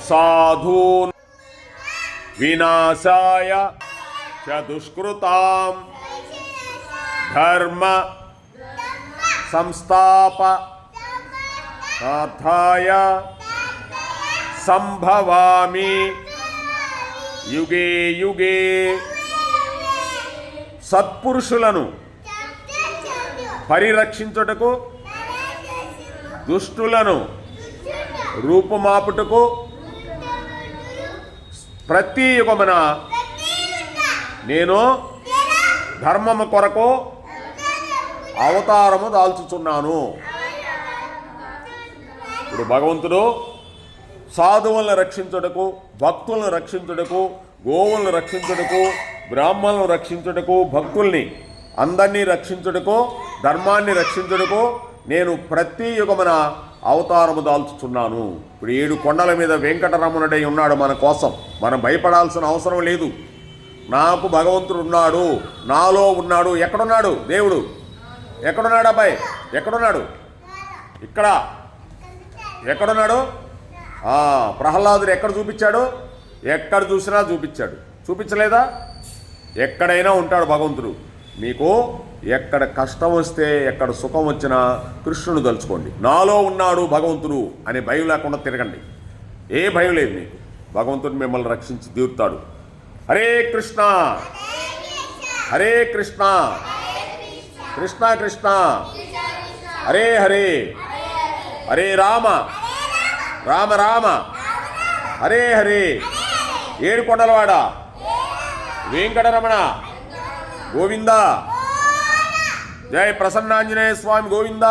సాధూన్ వినాశాయ చ దుష్కృతాం ధర్మ సంస్థాపనార్థాయ సంభవామి యుగే యుగే. సత్పురుషులను పరిరక్షించుటకు, దుష్టులను రూపుమాపుటకు ప్రతి యుగమున నేను ధర్మము కొరకు అవతారము దాల్చుచున్నాను. ఇప్పుడు భగవంతుడు సాధువులను రక్షించుటకు, భక్తులను రక్షించుటకు, గోవులను రక్షించుటకు, బ్రాహ్మణులను రక్షించుటకు, భక్తుల్ని అందరినీ రక్షించుటకు, ధర్మాన్ని రక్షించుటకు నేను ప్రతి యుగమున అవతారము దాల్చుచున్నాను. ఇప్పుడు 7 కొండల మీద వెంకటరమణుడై ఉన్నాడు మన కోసం. మనం భయపడాల్సిన అవసరం లేదు. నాకు భగవంతుడు ఉన్నాడు, నాలో ఉన్నాడు. ఎక్కడున్నాడు దేవుడు? ఎక్కడున్నాడు అబ్బాయి? ఎక్కడున్నాడు? ఇక్కడ. ఎక్కడున్నాడు? ప్రహ్లాదుడు ఎక్కడ చూపించాడు? ఎక్కడ చూసినా చూపించాడు. చూపించలేదా? ఎక్కడైనా ఉంటాడు భగవంతుడు. మీకు ఎక్కడ కష్టం వస్తే, ఎక్కడ సుఖం వచ్చినా కృష్ణుని తలుచుకోండి. నాలో ఉన్నాడు భగవంతుడు అనే భయం లేకుండా తిరగండి. ఏ భయం లేదు మీకు. భగవంతుడు మిమ్మల్ని రక్షించి తీరుతాడు. హరే కృష్ణ హరే కృష్ణ కృష్ణ కృష్ణ హరే హరే, హరే రామ రామ రామ హరే హరే. 7 కొండలవాడ వెంకటరమణ గోవింద. జై ప్రసన్నాంజనేయ స్వామి గోవింద.